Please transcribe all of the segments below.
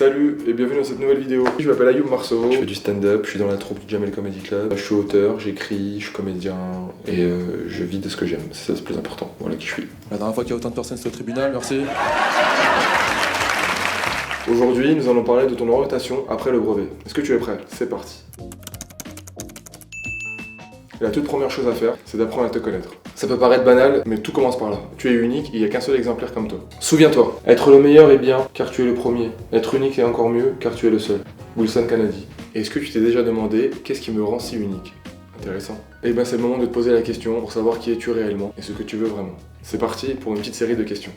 Salut et bienvenue dans cette nouvelle vidéo. Je m'appelle Ayoub Marceau, je fais du stand-up, je suis dans la troupe du Jamel Comedy Club. Je suis auteur, j'écris, je suis comédien et je vis de ce que j'aime. C'est ça le plus important. Voilà qui je suis. La dernière fois qu'il y a autant de personnes c'était au tribunal, merci. Aujourd'hui, nous allons parler de ton orientation après le brevet. Est-ce que tu es prêt? C'est parti. Et la toute première chose à faire, c'est d'apprendre à te connaître. Ça peut paraître banal, mais tout commence par là. Tu es unique, il n'y a qu'un seul exemplaire comme toi. Souviens-toi, être le meilleur est bien, car tu es le premier. Être unique est encore mieux, car tu es le seul. Wilson Kennedy. Et est-ce que tu t'es déjà demandé, qu'est-ce qui me rend si unique? Intéressant. Eh bien c'est le moment de te poser la question pour savoir qui es-tu réellement et ce que tu veux vraiment. C'est parti pour une petite série de questions.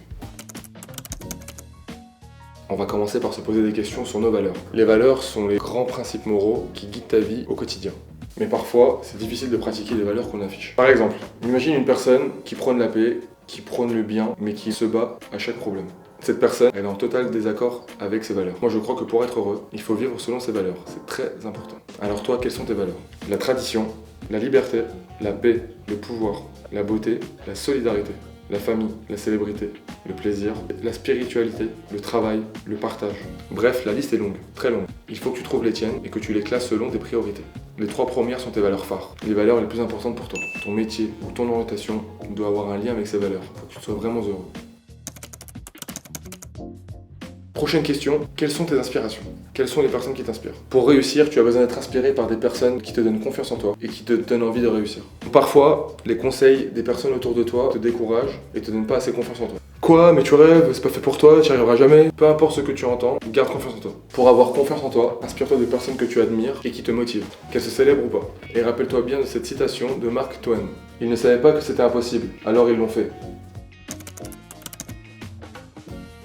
On va commencer par se poser des questions sur nos valeurs. Les valeurs sont les grands principes moraux qui guident ta vie au quotidien. Mais parfois, c'est difficile de pratiquer les valeurs qu'on affiche. Par exemple, imagine une personne qui prône la paix, qui prône le bien, mais qui se bat à chaque problème. Cette personne, elle est en total désaccord avec ses valeurs. Moi, je crois que pour être heureux, il faut vivre selon ses valeurs. C'est très important. Alors toi, quelles sont tes valeurs? La tradition, la liberté, la paix, le pouvoir, la beauté, la solidarité, la famille, la célébrité, le plaisir, la spiritualité, le travail, le partage. Bref, la liste est longue, très longue. Il faut que tu trouves les tiennes et que tu les classes selon tes priorités. Les 3 premières sont tes valeurs phares, les valeurs les plus importantes pour toi. Ton métier ou ton orientation doit avoir un lien avec ces valeurs pour que tu sois vraiment heureux. Prochaine question, quelles sont tes inspirations? Quelles sont les personnes qui t'inspirent? Pour réussir, tu as besoin d'être inspiré par des personnes qui te donnent confiance en toi et qui te donnent envie de réussir. Parfois, les conseils des personnes autour de toi te découragent et te donnent pas assez confiance en toi. Quoi? Mais tu rêves, c'est pas fait pour toi, tu n'y arriveras jamais. Peu importe ce que tu entends, garde confiance en toi. Pour avoir confiance en toi, inspire-toi de personnes que tu admires et qui te motivent, qu'elles se célèbrent ou pas. Et rappelle-toi bien de cette citation de Mark Twain. Ils ne savaient pas que c'était impossible, alors ils l'ont fait.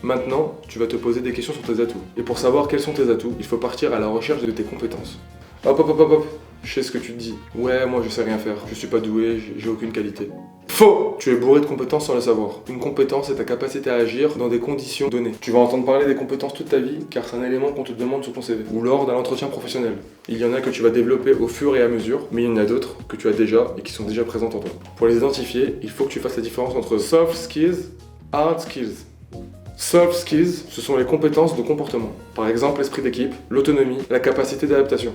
Maintenant, tu vas te poser des questions sur tes atouts. Et pour savoir quels sont tes atouts, il faut partir à la recherche de tes compétences. Hop hop hop hop hop, je sais ce que tu te dis. Ouais, moi je sais rien faire, je suis pas doué, j'ai aucune qualité. Faux! Tu es bourré de compétences sans le savoir. Une compétence est ta capacité à agir dans des conditions données. Tu vas entendre parler des compétences toute ta vie, car c'est un élément qu'on te demande sur ton CV. Ou lors d'un entretien professionnel. Il y en a que tu vas développer au fur et à mesure, mais il y en a d'autres que tu as déjà et qui sont déjà présentes en toi. Pour les identifier, il faut que tu fasses la différence entre soft skills, hard skills. Soft skills, ce sont les compétences de comportement. Par exemple, l'esprit d'équipe, l'autonomie, la capacité d'adaptation.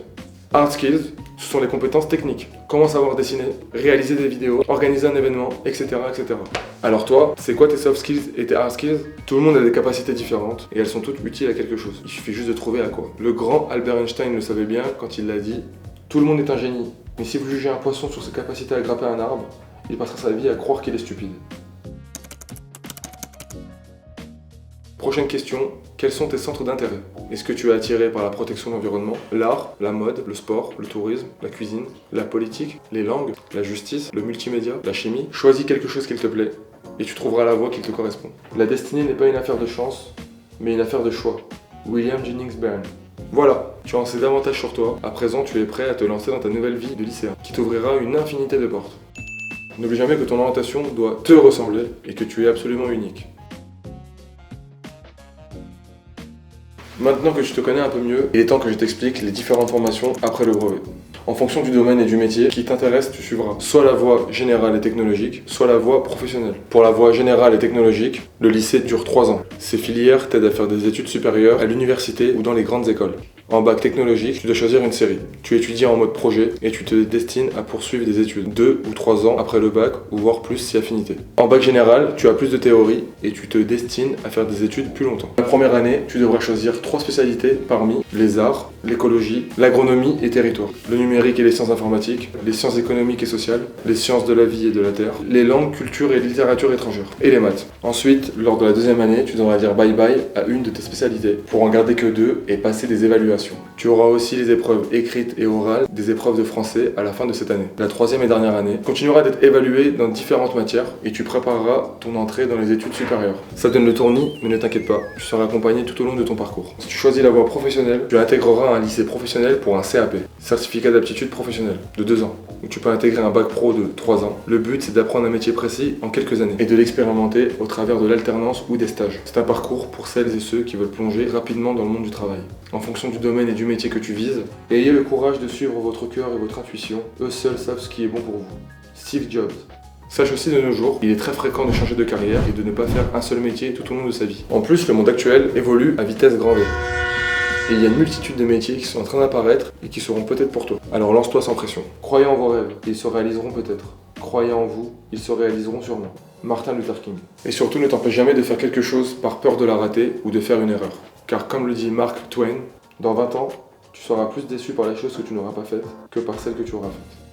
Hard skills, ce sont les compétences techniques. Comment savoir dessiner, réaliser des vidéos, organiser un événement, etc. etc. Alors toi, c'est quoi tes soft skills et tes hard skills? Tout le monde a des capacités différentes et elles sont toutes utiles à quelque chose. Il suffit juste de trouver à quoi. Le grand Albert Einstein le savait bien quand il l'a dit, tout le monde est un génie. Mais si vous jugez un poisson sur ses capacités à grimper un arbre, il passera sa vie à croire qu'il est stupide. Prochaine question, quels sont tes centres d'intérêt? Est-ce que tu es attiré par la protection de l'environnement, l'art, la mode, le sport, le tourisme, la cuisine, la politique, les langues, la justice, le multimédia, la chimie? Choisis quelque chose qui te plaît et tu trouveras la voie qui te correspond. La destinée n'est pas une affaire de chance, mais une affaire de choix. William Jennings Bryan. Voilà, tu en sais davantage sur toi. À présent, tu es prêt à te lancer dans ta nouvelle vie de lycéen, qui t'ouvrira une infinité de portes. N'oublie jamais que ton orientation doit te ressembler et que tu es absolument unique. Maintenant que tu te connais un peu mieux, il est temps que je t'explique les différentes formations après le brevet. En fonction du domaine et du métier qui t'intéresse, tu suivras soit la voie générale et technologique, soit la voie professionnelle. Pour la voie générale et technologique, le lycée dure 3 ans. Ces filières t'aident à faire des études supérieures à l'université ou dans les grandes écoles. En bac technologique, tu dois choisir une série. Tu étudies en mode projet et tu te destines à poursuivre des études 2 ou 3 ans après le bac ou voire plus si affinité. En bac général, tu as plus de théorie et tu te destines à faire des études plus longtemps. La première année, tu devras choisir 3 spécialités parmi les arts, l'écologie, l'agronomie et territoire, le numérique et les sciences informatiques, les sciences économiques et sociales, les sciences de la vie et de la terre, les langues, culture et littérature étrangère, et les maths. Ensuite, lors de la deuxième année, tu devras dire bye bye à une de tes spécialités pour en garder que 2 et passer des évaluations. Tu auras aussi les épreuves écrites et orales, des épreuves de français à la fin de cette année. La troisième et dernière année continuera d'être évaluée dans différentes matières et tu prépareras ton entrée dans les études supérieures. Ça donne le tournis, mais ne t'inquiète pas, tu seras accompagné tout au long de ton parcours. Si tu choisis la voie professionnelle, tu intégreras un lycée professionnel pour un CAP, certificat d'aptitude professionnelle, de 2 ans, où tu peux intégrer un bac pro de 3 ans. Le but, c'est d'apprendre un métier précis en quelques années et de l'expérimenter au travers de l'alternance ou des stages. C'est un parcours pour celles et ceux qui veulent plonger rapidement dans le monde du travail. En fonction du domaine et du métier que tu vises, ayez le courage de suivre votre cœur et votre intuition. Eux seuls savent ce qui est bon pour vous. Steve Jobs. Sache aussi de nos jours, il est très fréquent de changer de carrière et de ne pas faire un seul métier tout au long de sa vie. En plus, le monde actuel évolue à vitesse grand V. Et il y a une multitude de métiers qui sont en train d'apparaître et qui seront peut-être pour toi. Alors lance-toi sans pression. Croyez en vos rêves, ils se réaliseront peut-être. Croyez en vous, ils se réaliseront sûrement. Martin Luther King. Et surtout, ne t'empêche jamais de faire quelque chose par peur de la rater ou de faire une erreur. Car comme le dit Mark Twain, dans 20 ans, tu seras plus déçu par les choses que tu n'auras pas faites que par celles que tu auras faites.